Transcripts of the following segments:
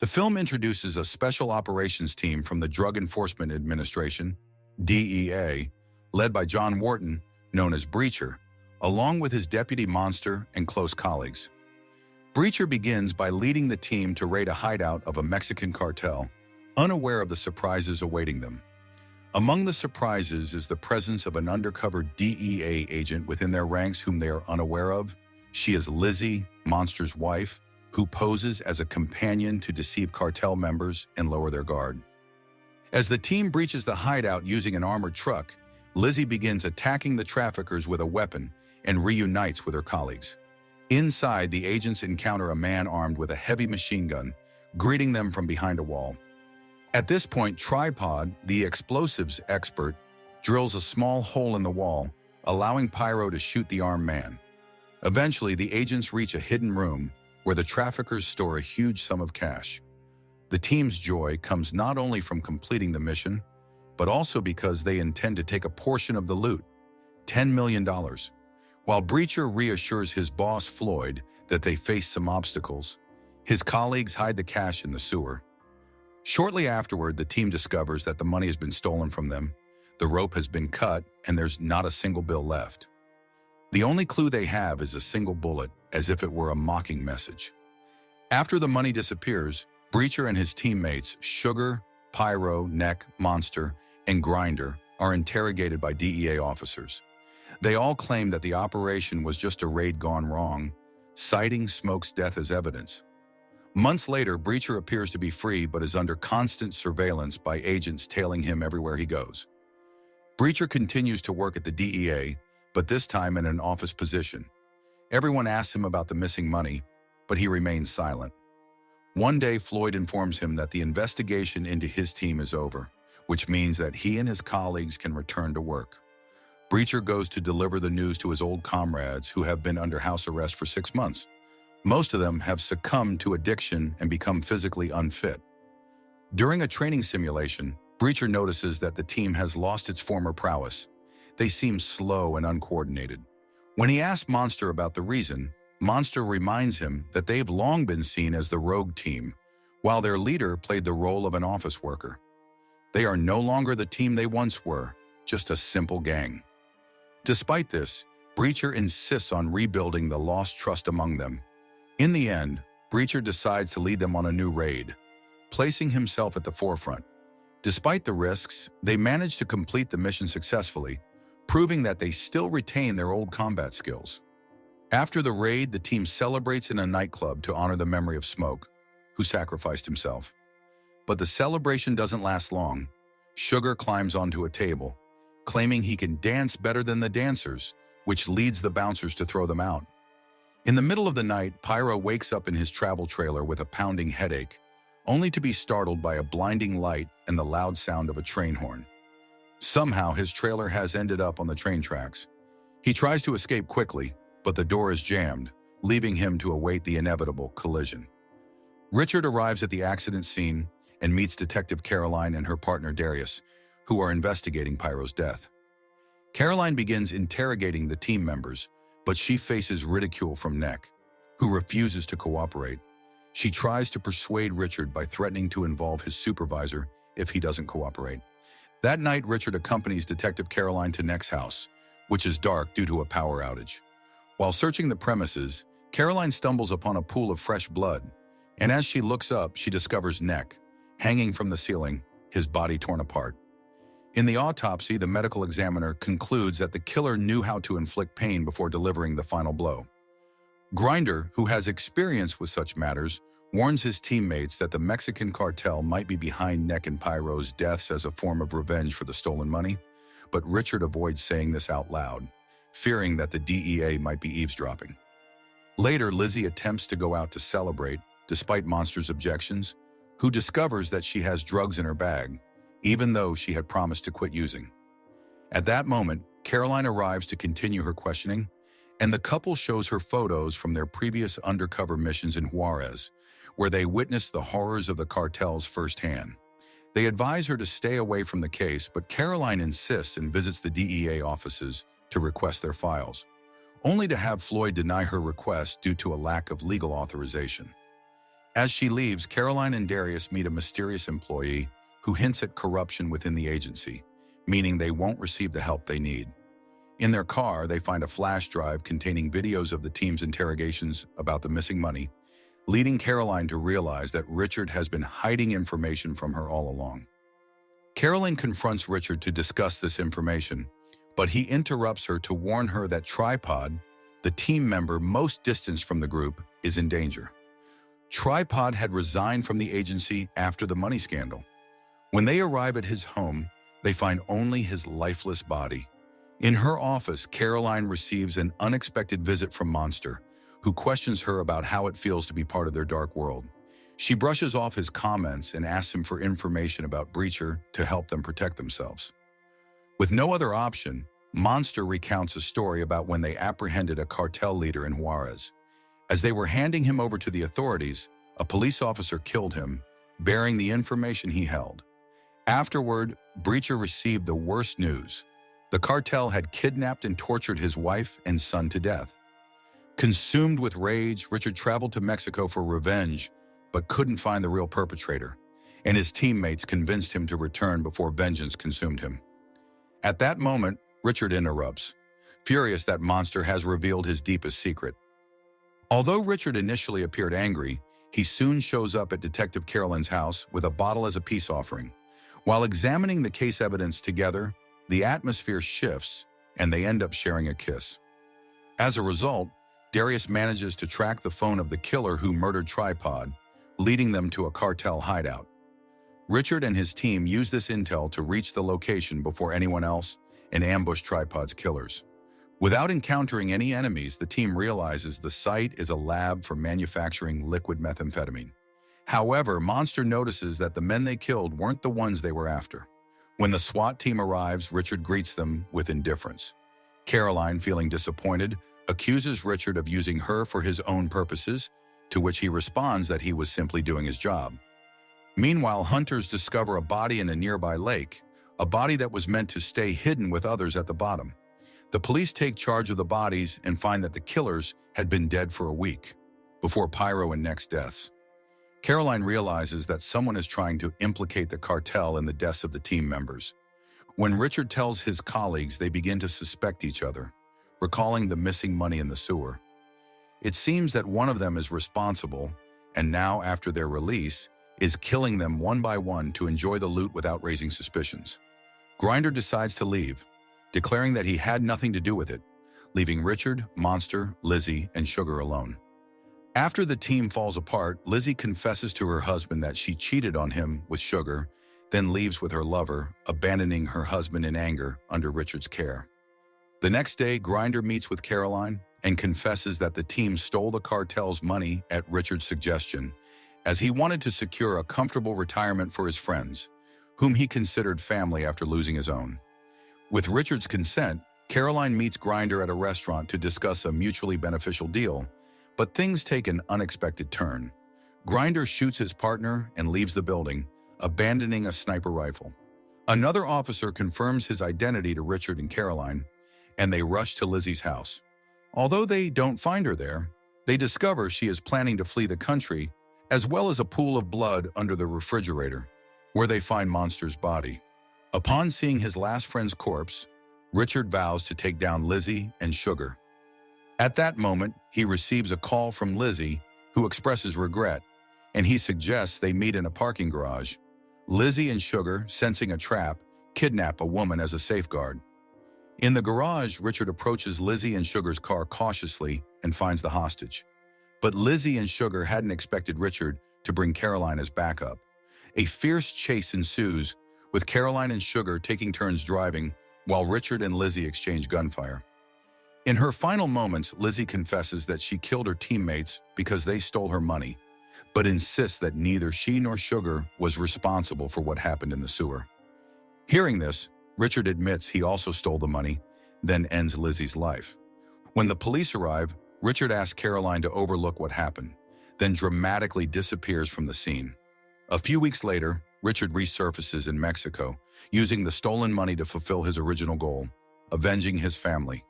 The film introduces a special operations team from the Drug Enforcement Administration, DEA, led by John Wharton, known as Breacher, along with his deputy Monster and close colleagues. Breacher begins by leading the team to raid a hideout of a Mexican cartel, unaware of the surprises awaiting them. Among the surprises is the presence of an undercover DEA agent within their ranks whom they are unaware of. She is Lizzie, Monster's wife, who poses as a companion to deceive cartel members and lower their guard. As the team breaches the hideout using an armored truck, Lizzie begins attacking the traffickers with a weapon and reunites with her colleagues. Inside, the agents encounter a man armed with a heavy machine gun, greeting them from behind a wall. At this point, Tripod, the explosives expert, drills a small hole in the wall, allowing Pyro to shoot the armed man. Eventually, the agents reach a hidden room where the traffickers store a huge sum of cash. The team's joy comes not only from completing the mission, but also because they intend to take a portion of the loot, $10 million. While Breacher reassures his boss Floyd that they face some obstacles, his colleagues hide the cash in the sewer. Shortly afterward, the team discovers that the money has been stolen from them, the rope has been cut, and there's not a single bill left. The only clue they have is a single bullet, as if it were a mocking message. After the money disappears, Breacher and his teammates, Sugar, Pyro, Neck, Monster, and Grinder, are interrogated by DEA officers. They all claim that the operation was just a raid gone wrong, citing Smoke's death as evidence. Months later, Breacher appears to be free but is under constant surveillance by agents tailing him everywhere he goes. Breacher continues to work at the DEA, but this time in an office position. Everyone asks him about the missing money, but he remains silent. One day, Floyd informs him that the investigation into his team is over, which means that he and his colleagues can return to work. Breacher goes to deliver the news to his old comrades who have been under house arrest for 6 months. Most of them have succumbed to addiction and become physically unfit. During a training simulation, Breacher notices that the team has lost its former prowess. They seem slow and uncoordinated. When he asks Monster about the reason, Monster reminds him that they've long been seen as the rogue team, while their leader played the role of an office worker. They are no longer the team they once were, just a simple gang. Despite this, Breacher insists on rebuilding the lost trust among them. In the end, Breacher decides to lead them on a new raid, placing himself at the forefront. Despite the risks, they manage to complete the mission successfully, proving that they still retain their old combat skills. After the raid, the team celebrates in a nightclub to honor the memory of Smoke, who sacrificed himself. But the celebration doesn't last long. Sugar climbs onto a table, claiming he can dance better than the dancers, which leads the bouncers to throw them out. In the middle of the night, Pyro wakes up in his travel trailer with a pounding headache, only to be startled by a blinding light and the loud sound of a train horn. Somehow, his trailer has ended up on the train tracks. He tries to escape quickly, but the door is jammed, leaving him to await the inevitable collision. Richard arrives at the accident scene and meets Detective Caroline and her partner Darius, who are investigating Pyro's death. Caroline begins interrogating the team members, but she faces ridicule from Neck, who refuses to cooperate. She tries to persuade Richard by threatening to involve his supervisor if he doesn't cooperate. That night, Richard accompanies Detective Caroline to Neck's house, which is dark due to a power outage. While searching the premises, Caroline stumbles upon a pool of fresh blood, and as she looks up, she discovers Neck, hanging from the ceiling, his body torn apart. In the autopsy, the medical examiner concludes that the killer knew how to inflict pain before delivering the final blow. Grinder, who has experience with such matters, warns his teammates that the Mexican cartel might be behind Neck and Pyro's deaths as a form of revenge for the stolen money, but Richard avoids saying this out loud, fearing that the DEA might be eavesdropping. Later, Lizzie attempts to go out to celebrate, despite Monster's objections, who discovers that she has drugs in her bag, even though she had promised to quit using. At that moment, Caroline arrives to continue her questioning, and the couple shows her photos from their previous undercover missions in Juarez, where they witnessed the horrors of the cartels firsthand. They advise her to stay away from the case, but Caroline insists and visits the DEA offices to request their files, only to have Floyd deny her request due to a lack of legal authorization. As she leaves, Caroline and Darius meet a mysterious employee who hints at corruption within the agency, meaning they won't receive the help they need. In their car, they find a flash drive containing videos of the team's interrogations about the missing money, leading Caroline to realize that Richard has been hiding information from her all along. Caroline confronts Richard to discuss this information, but he interrupts her to warn her that Tripod, the team member most distanced from the group, is in danger. Tripod had resigned from the agency after the money scandal. When they arrive at his home, they find only his lifeless body. In her office, Caroline receives an unexpected visit from Monster, who questions her about how it feels to be part of their dark world. She brushes off his comments and asks him for information about Breacher to help them protect themselves. With no other option, Monster recounts a story about when they apprehended a cartel leader in Juarez. As they were handing him over to the authorities, a police officer killed him, bearing the information he held. Afterward, Breacher received the worst news. The cartel had kidnapped and tortured his wife and son to death. Consumed with rage, Richard traveled to Mexico for revenge, but couldn't find the real perpetrator, and his teammates convinced him to return before vengeance consumed him. At that moment, Richard interrupts, furious that Monster has revealed his deepest secret. Although Richard initially appeared angry, he soon shows up at Detective Caroline's house with a bottle as a peace offering. While examining the case evidence together, the atmosphere shifts, and they end up sharing a kiss. As a result, Darius manages to track the phone of the killer who murdered Tripod, leading them to a cartel hideout. Richard and his team use this intel to reach the location before anyone else and ambush Tripod's killers. Without encountering any enemies, the team realizes the site is a lab for manufacturing liquid methamphetamine. However, Monster notices that the men they killed weren't the ones they were after. When the SWAT team arrives, Richard greets them with indifference. Caroline, feeling disappointed, accuses Richard of using her for his own purposes, to which he responds that he was simply doing his job. Meanwhile, hunters discover a body in a nearby lake, a body that was meant to stay hidden with others at the bottom. The police take charge of the bodies and find that the killers had been dead for a week, before Pyro and Neck's deaths. Caroline realizes that someone is trying to implicate the cartel in the deaths of the team members. When Richard tells his colleagues, they begin to suspect each other, recalling the missing money in the sewer. It seems that one of them is responsible, and now, after their release, is killing them one by one to enjoy the loot without raising suspicions. Grinder decides to leave, declaring that he had nothing to do with it, leaving Richard, Monster, Lizzie, and Sugar alone. After the team falls apart, Lizzie confesses to her husband that she cheated on him with Sugar, then leaves with her lover, abandoning her husband in anger under Richard's care. The next day, Grinder meets with Caroline and confesses that the team stole the cartel's money at Richard's suggestion, as he wanted to secure a comfortable retirement for his friends, whom he considered family after losing his own. With Richard's consent, Caroline meets Grinder at a restaurant to discuss a mutually beneficial deal, but things take an unexpected turn. Grinder shoots his partner and leaves the building, abandoning a sniper rifle. Another officer confirms his identity to Richard and Caroline, and they rush to Lizzie's house. Although they don't find her there, they discover she is planning to flee the country, as well as a pool of blood under the refrigerator, where they find Monster's body. Upon seeing his last friend's corpse, Richard vows to take down Lizzie and Sugar. At that moment, he receives a call from Lizzie, who expresses regret, and he suggests they meet in a parking garage. Lizzie and Sugar, sensing a trap, kidnap a woman as a safeguard. In the garage, Richard approaches Lizzie and Sugar's car cautiously and finds the hostage. But Lizzie and Sugar hadn't expected Richard to bring Caroline as backup. A fierce chase ensues, with Caroline and Sugar taking turns driving, while Richard and Lizzie exchange gunfire. In her final moments, Lizzie confesses that she killed her teammates because they stole her money, but insists that neither she nor Sugar was responsible for what happened in the sewer. Hearing this, Richard admits he also stole the money, then ends Lizzie's life. When the police arrive, Richard asks Caroline to overlook what happened, then dramatically disappears from the scene. A few weeks later, Richard resurfaces in Mexico, using the stolen money to fulfill his original goal, avenging his family.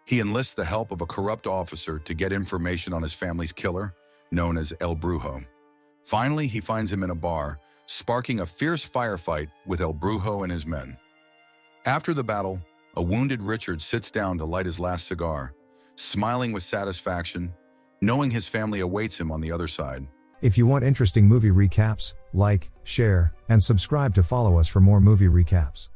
He enlists the help of a corrupt officer to get information on his family's killer, known as El Brujo. Finally, he finds him in a bar, sparking a fierce firefight with El Brujo and his men. After the battle, a wounded Richard sits down to light his last cigar, smiling with satisfaction, knowing his family awaits him on the other side. If you want interesting movie recaps, like, share, and subscribe to follow us for more movie recaps.